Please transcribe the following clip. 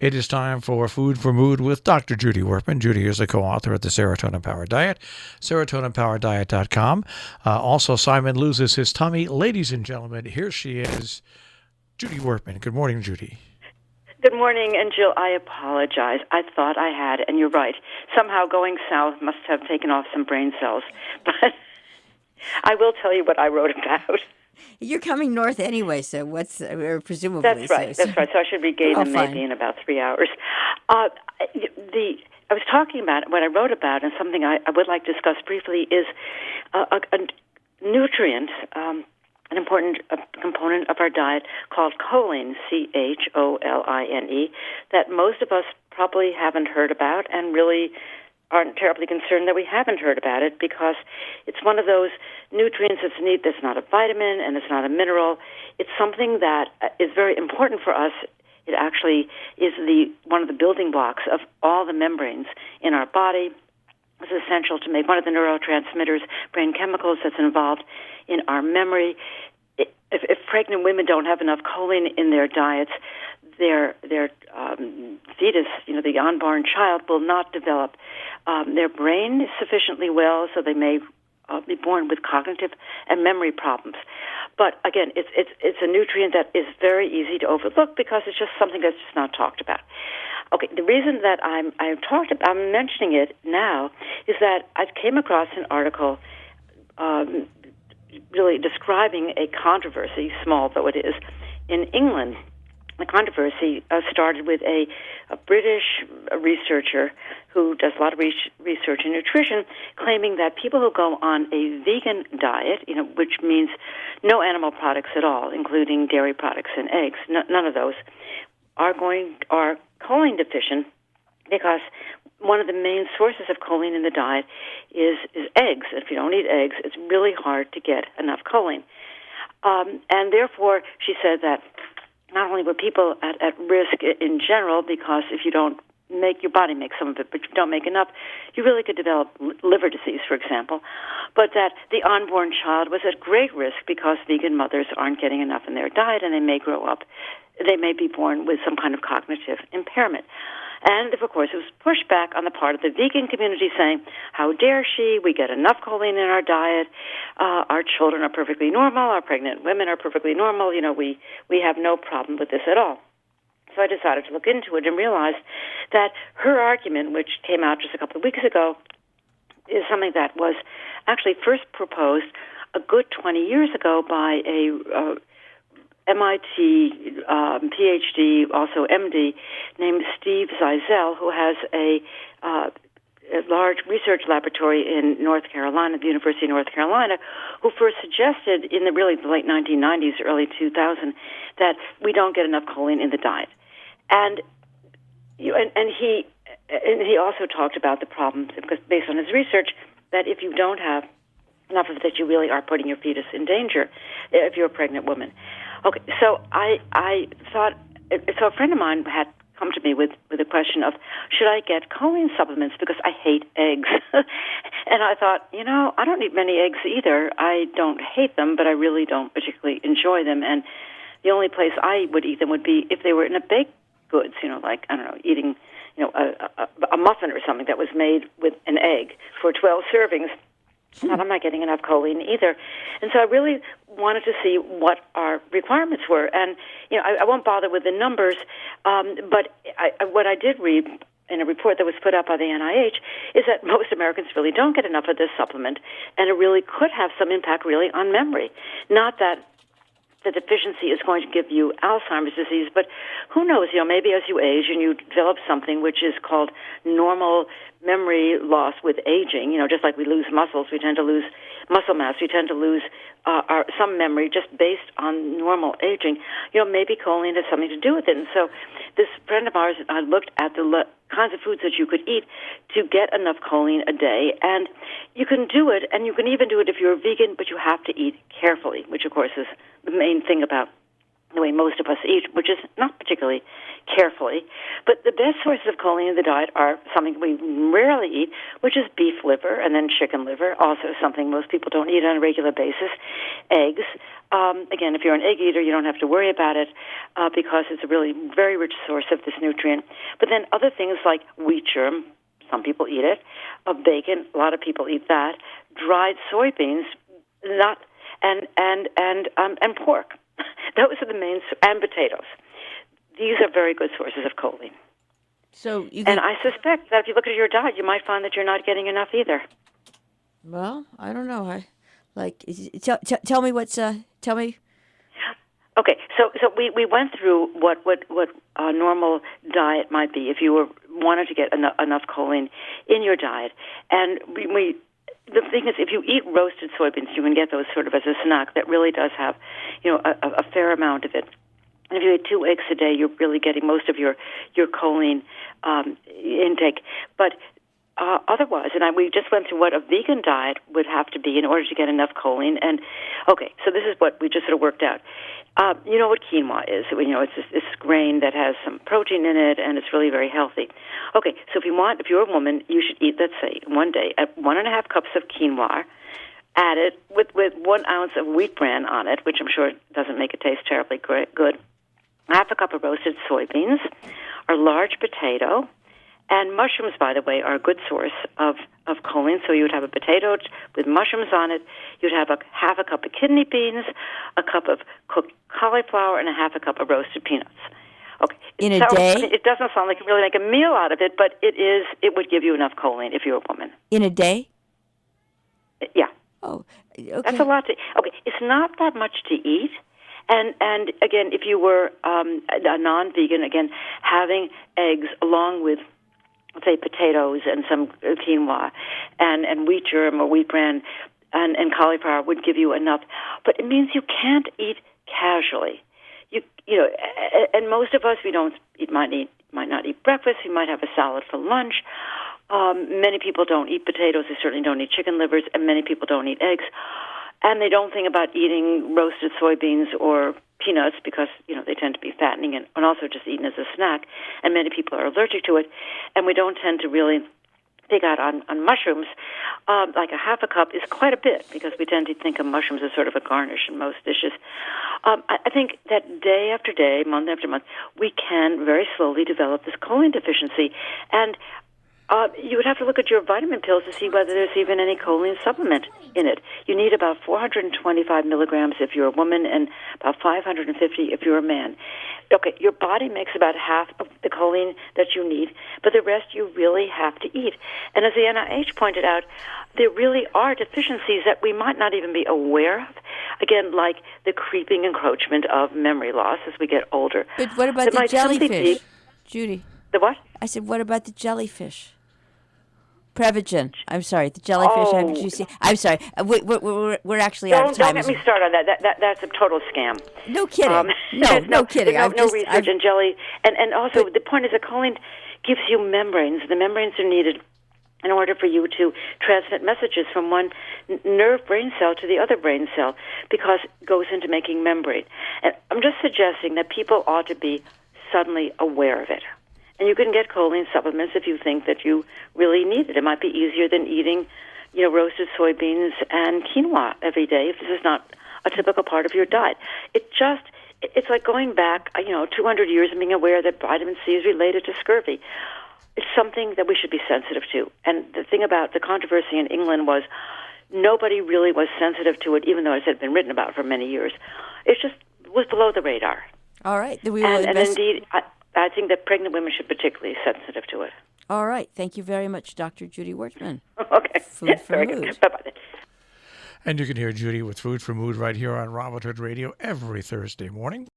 It is time for Food for Mood with Dr. Judy Wurtman. Judy is the co-author of the Serotonin Power Diet, serotoninpowered.com. Also, Simon loses his tummy. Ladies and gentlemen, here she is, Judy Wurtman. Good morning, Judy. Good morning, and Jill, I apologize. I thought I had, and you're right. Somehow going south must have taken off some brain cells. But I will tell you what I wrote about. You're coming north anyway, so presumably. That's right. So I should regain them maybe in about 3 hours. I was talking about what I wrote about, and something I would like to discuss briefly is a nutrient, an important component of our diet called choline, choline, that most of us probably haven't heard about and really aren't terribly concerned that we haven't heard about it, because it's one of those nutrients that's not a vitamin and it's not a mineral. It's something that is very important for us. It actually is one of the building blocks of all the membranes in our body. It's essential to make one of the neurotransmitters, brain chemicals that's involved in our memory. If pregnant women don't have enough choline in their diets, their fetus, the unborn child, will not develop their brain sufficiently well, so they may be born with cognitive and memory problems. But again, it's a nutrient that is very easy to overlook because it's just something that's just not talked about. Okay, the reason that I'm mentioning it now is that I came across an article really describing a controversy, small though it is, in England. The controversy started with a British researcher who does a lot of research in nutrition, claiming that people who go on a vegan diet, which means no animal products at all, including dairy products and eggs, none of those, are choline deficient, because one of the main sources of choline in the diet is eggs. If you don't eat eggs, it's really hard to get enough choline. And therefore, she said that not only were people at risk in general, because if you don't your body makes some of it, but you don't make enough, you really could develop liver disease, for example, but that the unborn child was at great risk because vegan mothers aren't getting enough in their diet, and they may be born with some kind of cognitive impairment. And, of course, it was pushback on the part of the vegan community saying, how dare she? We get enough choline in our diet. Our children are perfectly normal. Our pregnant women are perfectly normal. We have no problem with this at all. So I decided to look into it and realized that her argument, which came out just a couple of weeks ago, is something that was actually first proposed a good 20 years ago by a MIT Ph.D., also M.D., named Steve Zeisel, who has a large research laboratory in North Carolina, the University of North Carolina, who first suggested in the late 1990s, early 2000, that we don't get enough choline in the diet. And he also talked about the problems, because based on his research, that if you don't have enough of it, that you really are putting your fetus in danger if you're a pregnant woman. Okay, so I thought, so a friend of mine had come to me with a question of, should I get choline supplements because I hate eggs? And I thought, I don't eat many eggs either. I don't hate them, but I really don't particularly enjoy them. And the only place I would eat them would be if they were in a baked goods, like, I don't know, eating, a muffin or something that was made with an egg for 12 servings. And I'm not getting enough choline either. And so I really wanted to see what our requirements were. And, I won't bother with the numbers, but what I did read in a report that was put out by the NIH is that most Americans really don't get enough of this supplement, and it really could have some impact really on memory. Not that the deficiency is going to give you Alzheimer's disease, but who knows, maybe as you age and you develop something which is called normal memory loss with aging, just like we lose muscles, we tend to lose muscle mass, we tend to lose some memory just based on normal aging. Maybe choline has something to do with it. And so this friend of ours looked at the kinds of foods that you could eat to get enough choline a day, and you can do it, and you can even do it if you're a vegan, but you have to eat carefully, which of course is the main thing about the way most of us eat, which is not particularly carefully. But the best sources of choline in the diet are something we rarely eat, which is beef liver and then chicken liver, also something most people don't eat on a regular basis, eggs. Again, if you're an egg eater, you don't have to worry about it because it's a really very rich source of this nutrient. But then other things like wheat germ, some people eat it, bacon, a lot of people eat that, dried soybeans, and pork. Those are the main, and potatoes. These are very good sources of choline. So and I suspect that if you look at your diet, you might find that you're not getting enough either. Well, I don't know. Tell me what's tell me. Okay, so we went through what a normal diet might be if you wanted to get enough choline in your diet, and we. The thing is, if you eat roasted soybeans, you can get those sort of as a snack. That really does have, a fair amount of it. And if you eat 2 eggs a day, you're really getting most of your choline intake. But otherwise, we just went through what a vegan diet would have to be in order to get enough choline. And okay, so this is what we just sort of worked out. You know what quinoa is? It's this grain that has some protein in it, and it's really very healthy. Okay, so if you're a woman, you should eat, let's say, one day, 1.5 cups of quinoa, add it with 1 ounce of wheat bran on it, which I'm sure doesn't make it taste terribly good. 1/2 cup of roasted soybeans, a large potato, and mushrooms, by the way, are a good source of choline. So you would have a potato with mushrooms on it. You'd have 1/2 cup of kidney beans, a cup of cooked cauliflower, and 1/2 cup of roasted peanuts. Okay. In a day? It doesn't sound like you really make a meal out of it, but it would give you enough choline if you're a woman. In a day? Yeah. Oh, okay. That's a lot okay, it's not that much to eat. And again, if you were a non-vegan, again, having eggs along with, let's say, potatoes and some quinoa and wheat germ or wheat bran and cauliflower would give you enough. But it means you can't eat casually. And most of us, might not eat breakfast. We might have a salad for lunch. Many people don't eat potatoes. They certainly don't eat chicken livers, and many people don't eat eggs. And they don't think about eating roasted soybeans or peanuts because, they tend to be fattening and also just eaten as a snack. And many people are allergic to it. And we don't tend to really pick out on mushrooms. Like 1/2 cup is quite a bit because we tend to think of mushrooms as sort of a garnish in most dishes. I think that day after day, month after month, we can very slowly develop this choline deficiency. And you would have to look at your vitamin pills to see whether there's even any choline supplement in it. You need about 425 milligrams if you're a woman and about 550 if you're a man. Okay, your body makes about half of the choline that you need, but the rest you really have to eat. And as the NIH pointed out, there really are deficiencies that we might not even be aware of. Again, like the creeping encroachment of memory loss as we get older. But what about the jellyfish, Judy? The what? I said, what about the jellyfish? Prevagen. I'm sorry, the jellyfish. Oh. Haven't you seen? I'm sorry. We're actually out of time. Don't get me started on that. That's a total scam. No kidding. No kidding. No research in jelly. And also, the point is that choline gives you membranes. The membranes are needed in order for you to transmit messages from one nerve brain cell to the other brain cell because it goes into making membrane. And I'm just suggesting that people ought to be suddenly aware of it. And you can get choline supplements if you think that you really need it. It might be easier than eating, roasted soybeans and quinoa every day if this is not a typical part of your diet. It's like going back, 200 years and being aware that vitamin C is related to scurvy. It's something that we should be sensitive to. And the thing about the controversy in England was nobody really was sensitive to it, even though it had been written about for many years. It just was below the radar. All right. And indeed, I think that pregnant women should be particularly sensitive to it. All right. Thank you very much, Dr. Judy Wurtman. Okay. Food for Very Mood. good. Bye-bye. And you can hear Judy with Food for Mood right here on Robert Hood Radio every Thursday morning.